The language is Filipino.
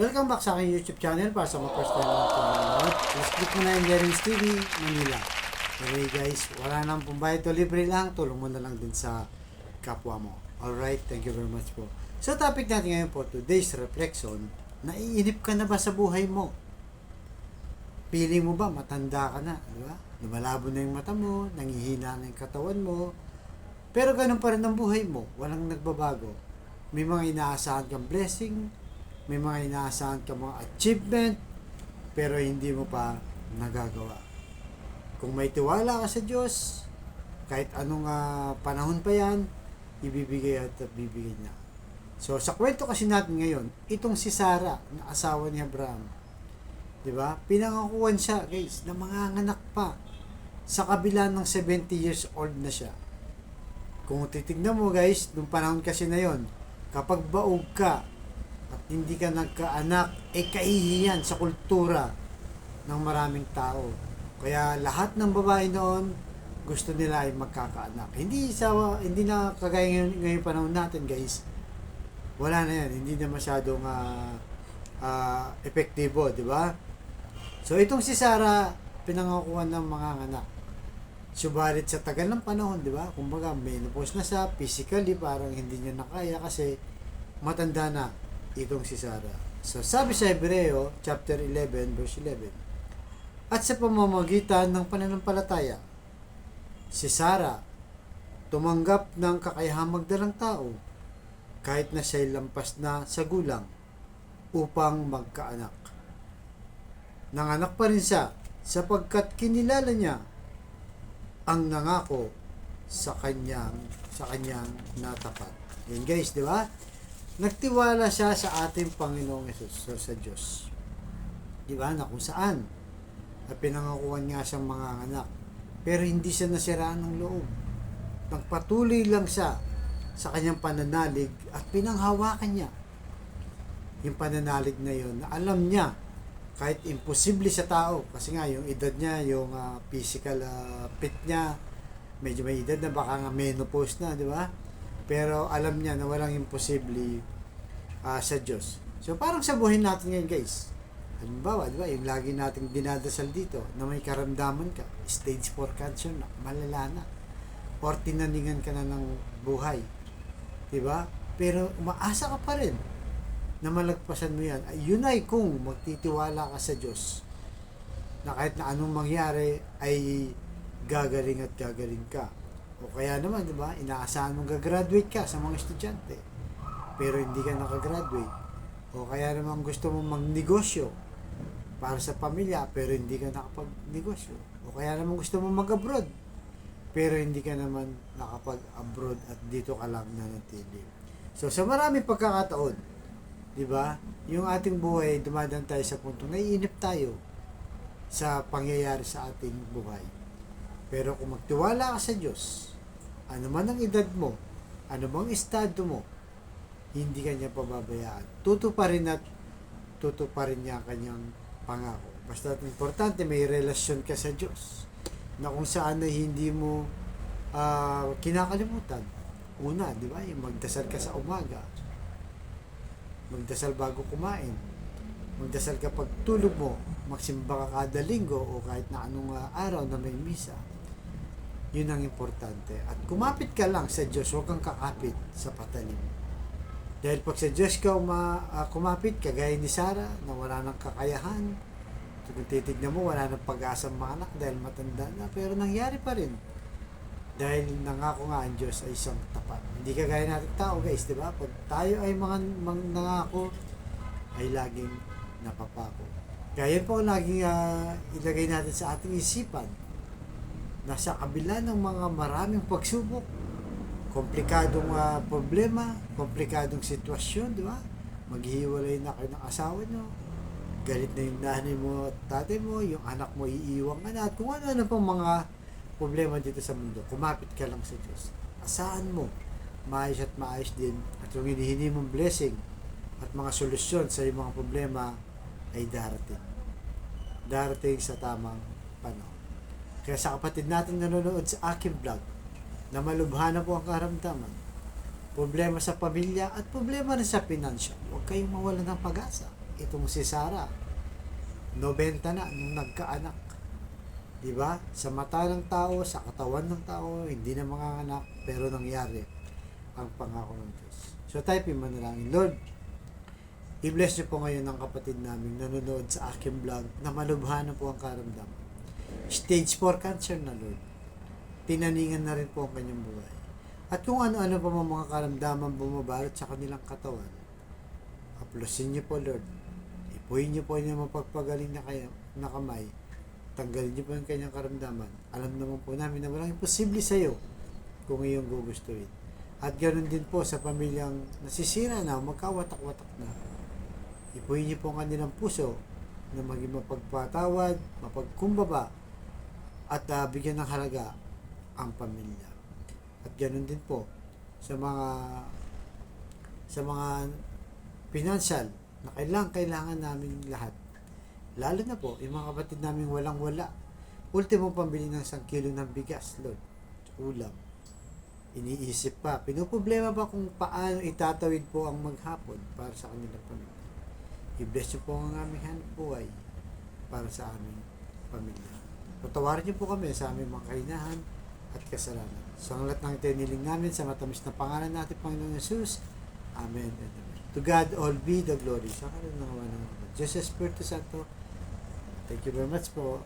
Welcome back sa aking YouTube channel para sa mga first time na nanonood. Please click mo na yung Jerry's TV, Manila. Anyway guys, wala nang pumbayad to, libre lang. Tulong mo na lang din sa kapwa mo. Alright, thank you very much po. So topic natin ngayon po, today's reflection, naiinip ka na ba sa buhay mo? Feeling mo ba matanda ka na? Di ba? Lumalabo na yung mata mo, nangihina na yung katawan mo. Pero ganun pa rin ang buhay mo, walang nagbabago. May mga inaasahan kang blessing, may mga inaasahan kang mga achievement, pero hindi mo pa nagagawa. Kung may tiwala ka sa Diyos, kahit anong panahon pa yan, ibibigay at bibigay niya. So sa kwento kasi natin ngayon, itong si Sarah, na asawa ni Abraham, di ba? Pinangakuan siya, guys, na manganganak pa sa kabila ng 70 years old na siya. Kung titignan mo guys, nung panahon kasi na yon, kapag baog ka at hindi ka nagkaanak, kahihiyan sa kultura ng maraming tao. Kaya lahat ng babae noon gusto nila ay magkakaanak. Hindi na kagaya ngayon panahon natin guys. Wala na yan, hindi na masyadong epektibo, di ba? So itong si Sarah, pinangakuan ng mga anak. Subalit sa tagal ng panahon, di ba? Kumbaga, menopause na siya, physically parang hindi niya nakaya kasi matanda na itong si Sarah. So sabi sa Hebreo, chapter 11, verse 11, at sa pamamagitan ng pananampalataya, si Sarah tumanggap ng kakayahang magdalang tao kahit na siya'y lampas na sa gulang upang magkaanak. Nanganak pa rin siya sapagkat kinilala niya ang nangako sa kanyang natapat. Yan guys, di ba? Nagtiwala siya sa ating Panginoong Hesus, sa Diyos. Di ba? Na kung saan at pinangakuan nga siyang mga anak. Pero hindi siya nasiraan ng loob. Nagpatuloy lang siya sa kanyang pananalig at pinanghawakan niya yung pananalig na yun na alam niya kahit imposible sa tao, kasi nga yung edad niya, yung physical fit niya, medyo may edad na, baka nga menopause na, di ba? Pero alam niya na walang imposible sa Diyos. So parang sa buhay natin ngayon guys, halimbawa, di ba, yung lagi nating dinadasal dito, na may karamdaman ka, stage 4 cancer na, malala na, or tinaningan ka na ng buhay, di ba? Pero umaasa ka pa rin na malagpasan mo yan. Yun ay kung magtitiwala ka sa Diyos na kahit na anong mangyari ay gagaling at gagaling ka. O kaya naman, di ba, inaasahan mong gagraduate ka sa mga estudyante pero hindi ka nakagraduate. O kaya naman gusto mong magnegosyo para sa pamilya pero hindi ka nakapagnegosyo. O kaya naman gusto mong mag-abroad pero hindi ka naman nakapag-abroad at dito ka lang nanatili. So sa maraming pagkakataon, di ba? Yung ating buhay, dumadaan tayo sa punto, naiinip tayo sa pangyayari sa ating buhay. Pero kung magtiwala ka sa Diyos, ano man ang edad mo, ano bang estado mo, hindi ka niya pababayaan. Tutuparin niya ang kanyang pangako. Basta importante, may relasyon ka sa Diyos na kung saan na hindi mo kinakalimutan. Una, di ba? Yung magdasal ka sa umaga, magdasal bago kumain, magdasal ka pag tulog mo, magsimba ka kada linggo o kahit na anong araw na may misa. Yun ang importante. At kumapit ka lang sa Diyos, huwag kang kakapit sa patalim. Dahil pag sa Diyos ka kumapit, kagaya ni Sarah na wala nang kakayahan, kung titignan mo, wala nang pag-asang maanak dahil matanda na, pero nangyari pa rin. Dahil nangako nga ang Diyos ay isang tapat. Hindi kagaya natin tao guys, di ba? Pag tayo ay mga nangako, ay laging napapako. Kaya yun po laging ilagay natin sa ating isipan na sa kabila ng mga maraming pagsubok, komplikadong problema, komplikadong sitwasyon, di ba? Maghihiwalay na kayo ng asawa nyo, galit na yung nanay mo at tatay mo, yung anak mo iiwang ka na, at kung ano pang mga problema dito sa mundo, kumapit ka lang sa Diyos. Asahan mo, maayos at maayos din, at yung hinihingi mong blessing at mga solusyon sa iyong mga problema ay darating sa tamang panahon. Kaya sa kapatid natin nanonood sa aking vlog na malubha na po ang karamdaman, problema sa pamilya at problema rin sa financial, huwag kayong mawalan ng pag-asa. itong si Sarah. 90 na nung nagkaanak. Di ba? Sa mata ng tao, sa katawan ng tao, hindi na manganganak, pero nangyari ang pangako ng Diyos. So tayo manalangin. Lord, i-bless niyo po ngayon ang kapatid namin nanonood sa aking vlog na malubha na po ang karamdaman. Stage 4 cancer na, Lord. Tinaningan na rin po ang kanyang buhay. At kung ano-ano pa mga karamdaman bumabalot sa kanilang katawan, haplusin niyo po, Lord. Ipuhin niyo po yung mapagpagaling na kamay. Tanggalin niyo po yung kanyang karamdaman. Alam naman po namin na walang imposible sa iyo kung iyong gugustuhin. At ganoon din po sa pamilyang nasisira na, magkawatak-watak na. Ipuhin niyo po ang kanilang puso na maging mapagpatawad, mapagkumbaba, at bigyan ng halaga ang pamilya. At ganoon din po sa mga financial na kailangan namin lahat. Lalo na po, yung mga kapatid namin walang-wala. Ultimo pambili ng 1 kilo ng bigas, Lord. Ulam. Iniisip pa. Pinoproblema ba kung paano itatawid po ang maghapon para sa kanilang pamilya. I-bless niyo po ang aming hanap buhay para sa aming pamilya. Patawarin niyo po kami sa aming mga kahinahan at kasalanan. So ang lahat ng tiniling namin sa matamis na pangalan natin, Panginoon Jesus. Amen and amen. To God all be the glory. Sa kanan ng Diyos Espiritu Santo. Thank you very much po.